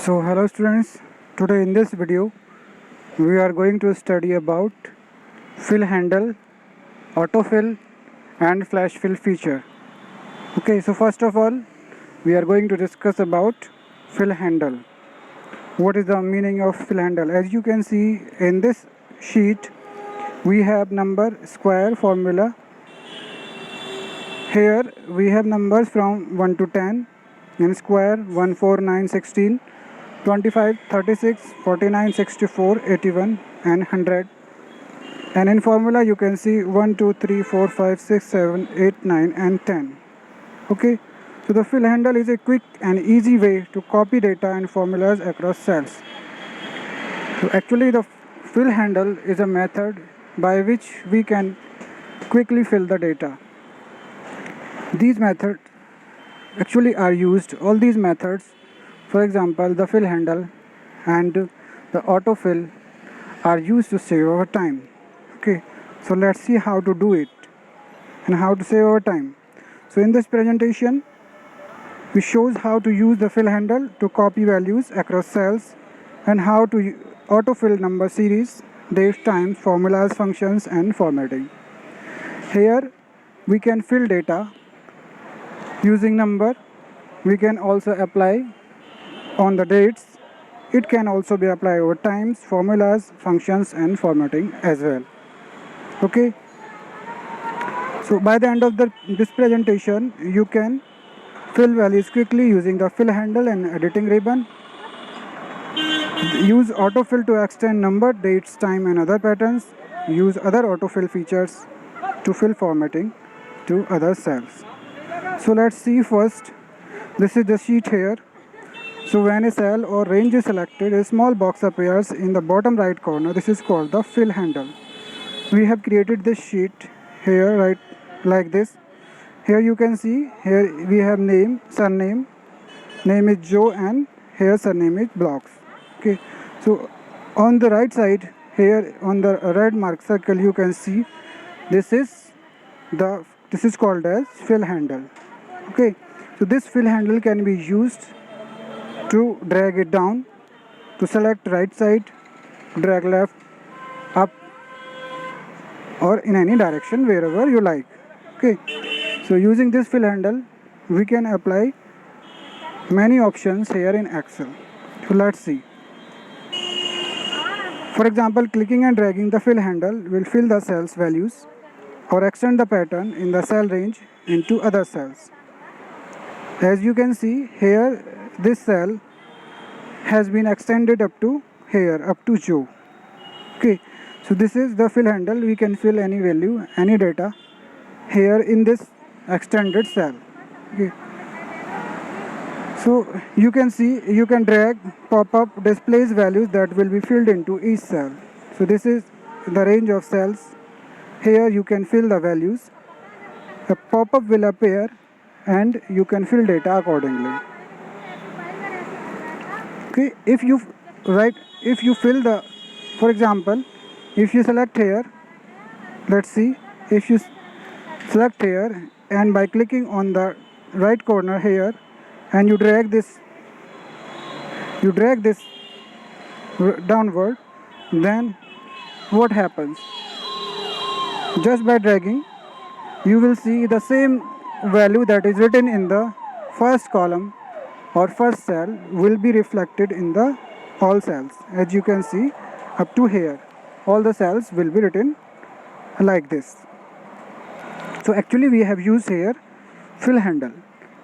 So hello students, today in this video we are going to study about fill handle, autofill and flash fill feature. Okay, so first of all we are going to discuss about fill handle. What is the meaning of fill handle? As you can see in this sheet we have number, square, formula. Here we have numbers from 1 to 10 in square 1, 4, 9, 16, 25, 36, 49, 64, 81 and 100. And in formula you can see 1, 2, 3, 4, 5, 6, 7, 8, 9 and 10. Okay, so the fill handle is a quick and easy way to copy data and formulas across cells. So actually the fill handle is a method by which we can quickly fill the data. These methods actually are used, all these methods, for example the fill handle and the autofill are used to save our time. Okay, so let's see how to do it and how to save our time. So in this presentation we shows how to use the fill handle to copy values across cells and how to autofill number series, date, times, formulas, functions and formatting. Here we can fill data using number. We can also apply on the dates. It can also be applied over times, formulas, functions and formatting as well. Okay, so by the end of this presentation you can fill values quickly using the fill handle and editing ribbon. Use autofill to extend number, dates, time and other patterns. Use other autofill features to fill formatting to other cells. So let's see first. This is the sheet here. So when a cell or range is selected, a small box appears in the bottom right corner. This is called the fill handle. We have created this sheet here, right, like this. Here you can see, here we have name, surname. Name is Joe and here surname is Blocks. Okay, so on the right side here on the red mark circle you can see this is called as fill handle. Okay, so this fill handle can be used to drag it down, to select right side, drag left, up or in any direction wherever you like. Okay, so using this fill handle we can apply many options here in Excel. So let's see. For example, clicking and dragging the fill handle will fill the cell's values or extend the pattern in the cell range into other cells. As you can see here, this cell has been extended up to here, up to Joe. Okay, so this is the fill handle. We can fill any value, any data here in this extended cell. Okay. So you can see, you can drag, pop-up displays values that will be filled into each cell. So this is the range of cells. Here you can fill the values. A pop-up will appear and you can fill data accordingly. Okay, if you fill the, for example, if you select here, let's see, if you select here and by clicking on the right corner here and you drag this downward, then what happens? Just by dragging you will see the same value that is written in the first column or first cell will be reflected in the all cells. As you can see up to here all the cells will be written like this. So actually we have used here fill handle.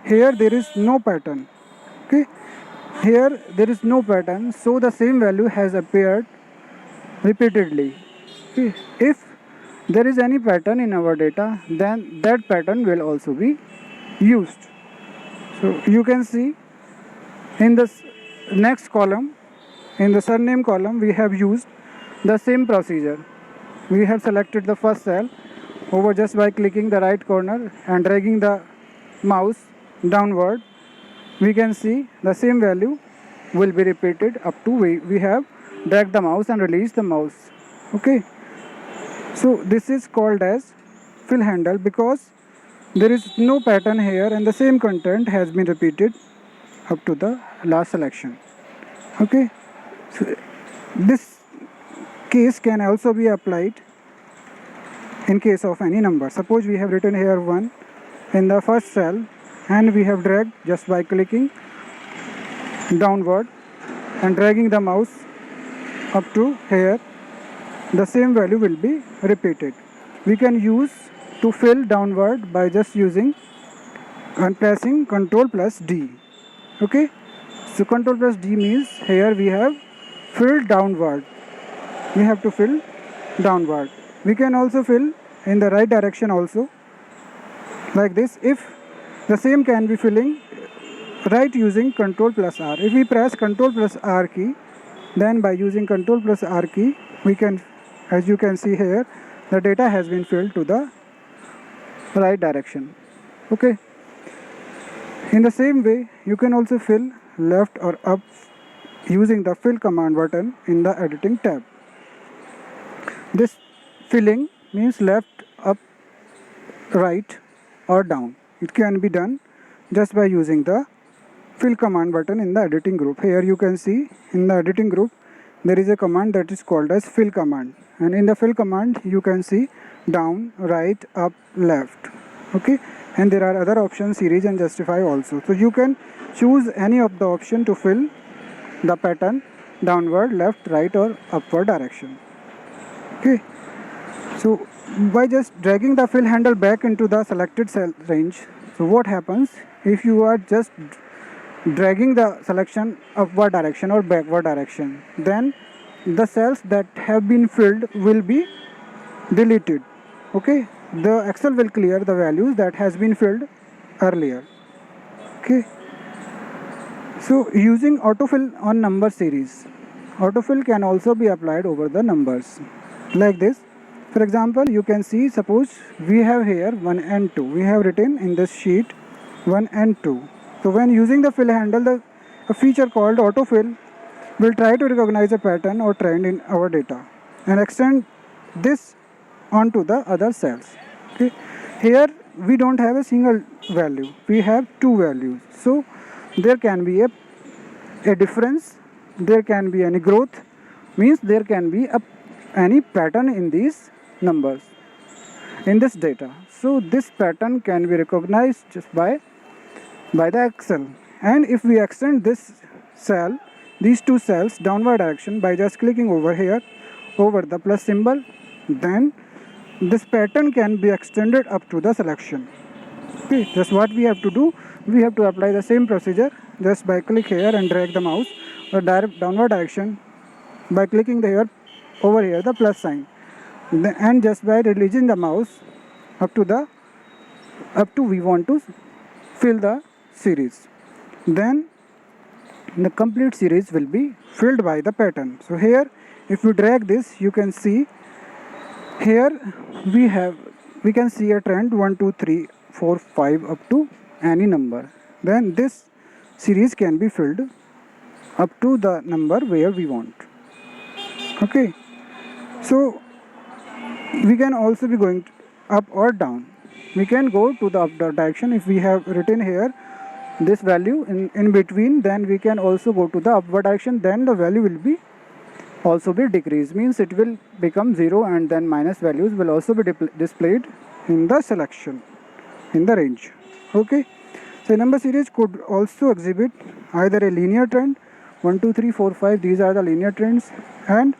Here there is no pattern. Okay, here there is no pattern, so the same value has appeared repeatedly. Okay, if there is any pattern in our data, then that pattern will also be used. So you can see in the next column, in the surname column, we have used the same procedure. We have selected the first cell over just by clicking the right corner and dragging the mouse downward. We can see the same value will be repeated up to we have dragged the mouse and released the mouse. Okay, so this is called as fill handle because there is no pattern here and the same content has been repeated up to the last selection. Okay, so this case can also be applied in case of any number. Suppose we have written here 1 in the first cell and we have dragged just by clicking downward and dragging the mouse up to here, the same value will be repeated. We can use to fill downward by just using and pressing Ctrl plus D. Okay, so Ctrl plus D means here we have filled downward. We have to fill downward. We can also fill in the right direction also, like this. If the same can be filling right using Ctrl plus R. If we press Ctrl plus R key, then by using Ctrl plus R key, we can, as you can see here, the data has been filled to the right direction. Okay. In the same way, you can also fill left or up using the fill command button in the editing tab. This filling means left, up, right or down. It can be done just by using the fill command button in the editing group. Here you can see in the editing group there is a command that is called as fill command, and in the fill command you can see down, right, up, left. Okay, and there are other options, series and justify also. So you can choose any of the option to fill the pattern downward, left, right or upward direction. Okay, so by just dragging the fill handle back into the selected cell range, so what happens if you are just dragging the selection upward direction or backward direction, then the cells that have been filled will be deleted. Okay, the Excel will clear the values that has been filled earlier. Okay, so using autofill on number series, autofill can also be applied over the numbers like this. For example, you can see, suppose we have here 1 and 2. We have written in this sheet 1 and 2. So when using the fill handle, a feature called autofill will try to recognize a pattern or trend in our data and extend this onto the other cells. Okay, here we don't have a single value, we have two values. So there can be a difference, there can be any growth, means there can be any pattern in these numbers, in this data. So this pattern can be recognized just by the Excel. And if we extend this cell, these two cells downward direction by just clicking over here, over the plus symbol, then this pattern can be extended up to the selection. Okay, just what we have to do, we have to apply the same procedure just by click here and drag the mouse or direct downward direction by clicking here over here the plus sign, and just by releasing the mouse up to we want to fill the series, then the complete series will be filled by the pattern. So here if we drag this, you can see here we can see a trend 1 2 3 4 5 up to any number. Then this series can be filled up to the number where we want. Okay, so we can also be going up or down. We can go to the upward direction. If we have written here this value in between, then we can also go to the upward direction, then the value will be also be decreased, means it will become 0, and then minus values will also be displayed in the selection, in the range. Okay, so number series could also exhibit either a linear trend 1 2 3 4 5, these are the linear trends, and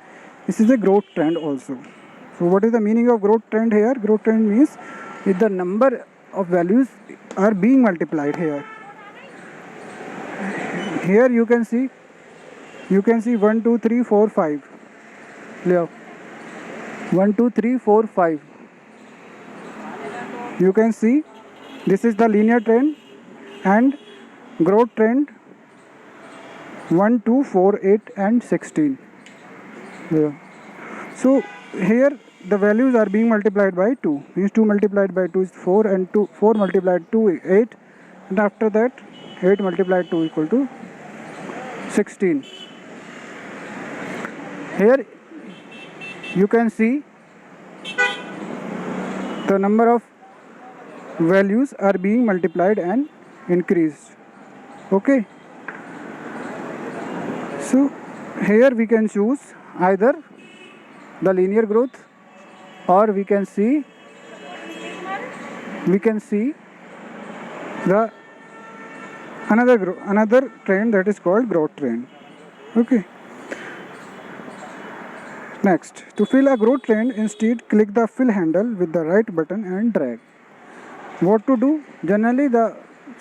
this is a growth trend also. So what is the meaning of growth trend here? Growth trend means if the number of values are being multiplied here. Here you can see 1 2 3 4 5. Clear? 1 2 3 4 5. You can see this is the linear trend and growth trend 1 2 4 8 and 16. Yeah. So here the values are being multiplied by 2, means 2 multiplied by 2 is 4, and 4 multiplied 2 is 8, and after that 8 multiplied 2 equal to 16. Here you can see the number of values are being multiplied and increased. Okay, So here we can choose either the linear growth, or we can see the another trend, that is called growth trend. Okay. Next, to fill a growth trend, instead click the fill handle with the right button and drag. What to do? Generally the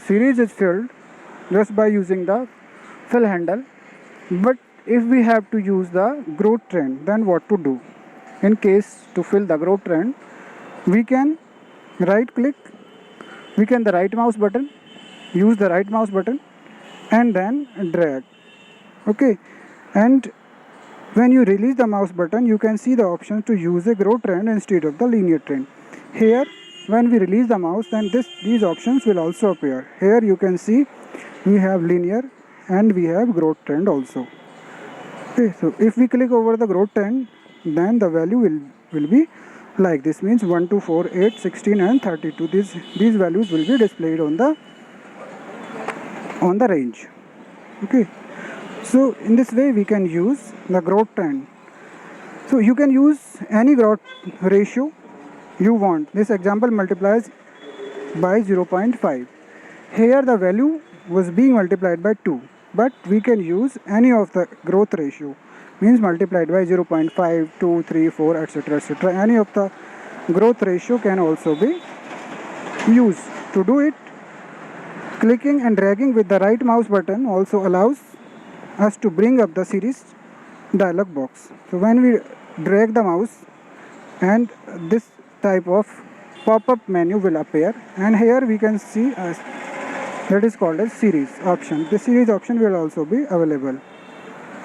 series is filled just by using the fill handle, but if we have to use the growth trend, then what to do? In case to fill the growth trend, we can right click, the right mouse button, use the right mouse button and then drag. Okay, and when you release the mouse button, you can see the option to use a growth trend instead of the linear trend. Here, when we release the mouse, then these options will also appear. Here you can see we have linear and we have growth trend also. Okay, so if we click over the growth trend, then the value will be like this, means 1, 2, 4, 8, 16 and 32. These values will be displayed on the range. Okay, so in this way we can use the growth trend. So you can use any growth ratio you want. This example multiplies by 0.5. Here the value was being multiplied by 2, but we can use any of the growth ratio, means multiplied by 0.5, 2, 3, 4, etc., etc. Any of the growth ratio can also be used. To do it, clicking and dragging with the right mouse button also allows us to bring up the series dialog box. So when we drag the mouse, and this type of pop-up menu will appear, and here we can see that is called as series option. The series option will also be available.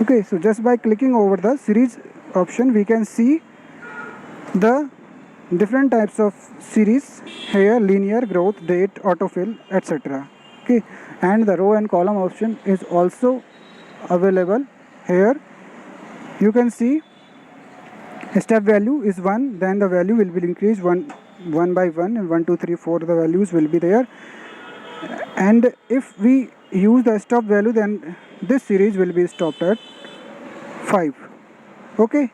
Okay, so just by clicking over the series option, we can see the different types of series here: linear, growth, date, autofill, etc. Okay, and the row and column option is also available. Here you can see step value is 1, then the value will be increased one by one, and 1, 2, 3, 4 the values will be there. And if we use the stop value, then this series will be stopped at 5. Okay,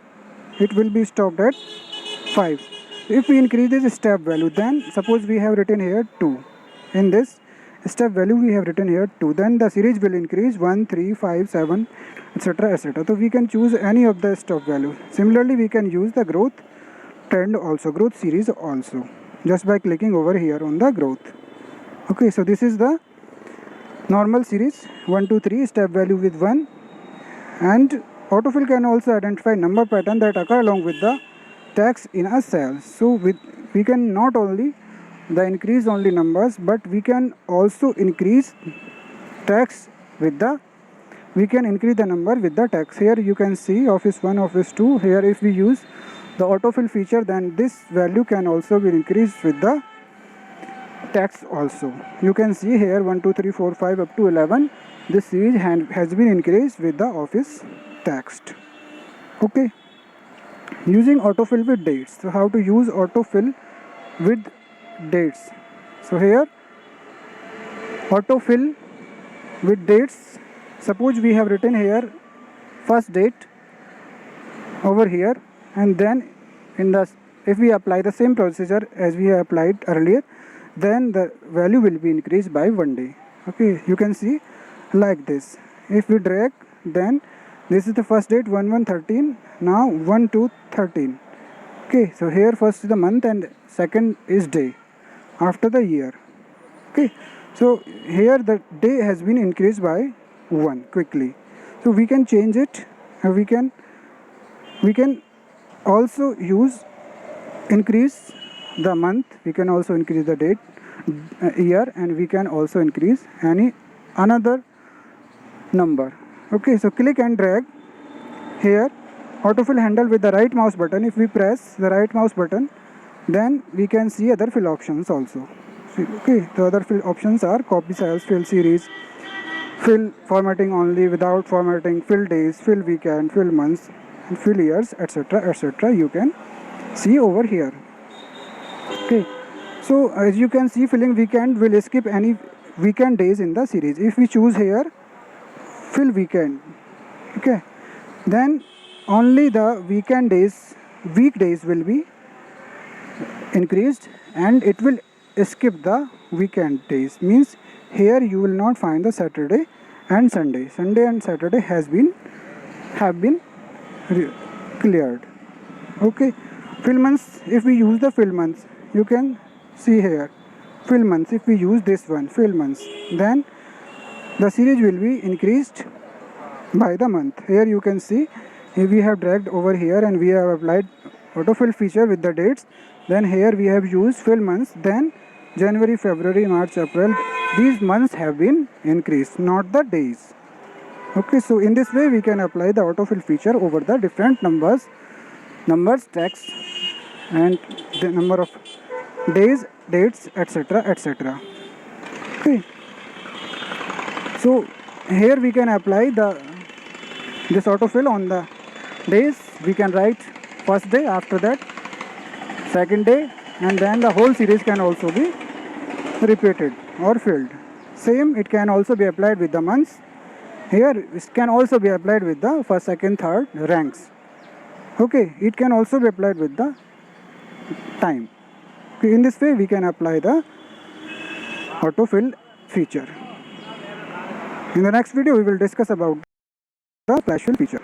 it will be stopped at 5. If we increase this step value, then suppose we have written here 2. In this step value we have written here 2, then the series will increase 1, 3, 5, 7, etc., etc. So we can choose any of the stop value. Similarly, we can use the growth trend also, growth series also, just by clicking over here on the growth. Okay, so this is the normal series 1, 2, 3, step value with 1, and autofill can also identify number pattern that occur along with the text in a cell. So we can not only increase only numbers, but we can also increase text with the, we can increase the number with the text. Here you can see office 1, office 2. Here if we use the autofill feature, then this value can also be increased with the text also. You can see here 1, 2, 3, 4, 5 up to 11. This series has been increased with the office text. Okay, using autofill with dates. So how to use autofill with dates? So here autofill with dates, suppose we have written here first date over here, and then if we apply the same procedure as we have applied earlier, then the value will be increased by 1 day. Okay, you can see like this. If we drag, then this is the first date 1/1/13, now 1/2/13. Okay, so here first is the month and second is day after the year. Okay, so here the day has been increased by 1 quickly. So we can change it. We can also use increase the month, we can also increase the date, year, and we can also increase another number. Okay, so click and drag here autofill handle with the right mouse button. If we press the right mouse button, then we can see other fill options also. Okay, the other fill options are copy cells, fill series, fill formatting only, without formatting, fill days, fill weekend, fill months, and fill years, etc., etc. You can see over here. Okay, so as you can see, filling weekend will skip any weekend days in the series. If we choose here fill weekend, Okay, then only the weekdays will be increased, and it will skip the weekend days. Means here you will not find the Saturday and Sunday. Sunday and Saturday have been cleared. Okay, fill months. If we use the fill months, you can see here fill months. If we use this one fill months, then the series will be increased by the month. Here you can see, if we have dragged over here and we have applied autofill feature with the dates, then here we have used fill months, then January, February, March, April, these months have been increased, not the days. Okay, so in this way we can apply the autofill feature over the different numbers, text, and the number of days, dates, etc., etc. Okay, so here we can apply this autofill on the days. We can write first day, after that second day, and then the whole series can also be repeated or filled. Same, it can also be applied with the months. Here it can also be applied with the first, second, third ranks. Okay, it can also be applied with the time. Okay, in this way we can apply the autofill feature. In the next video we will discuss about the flash fill feature.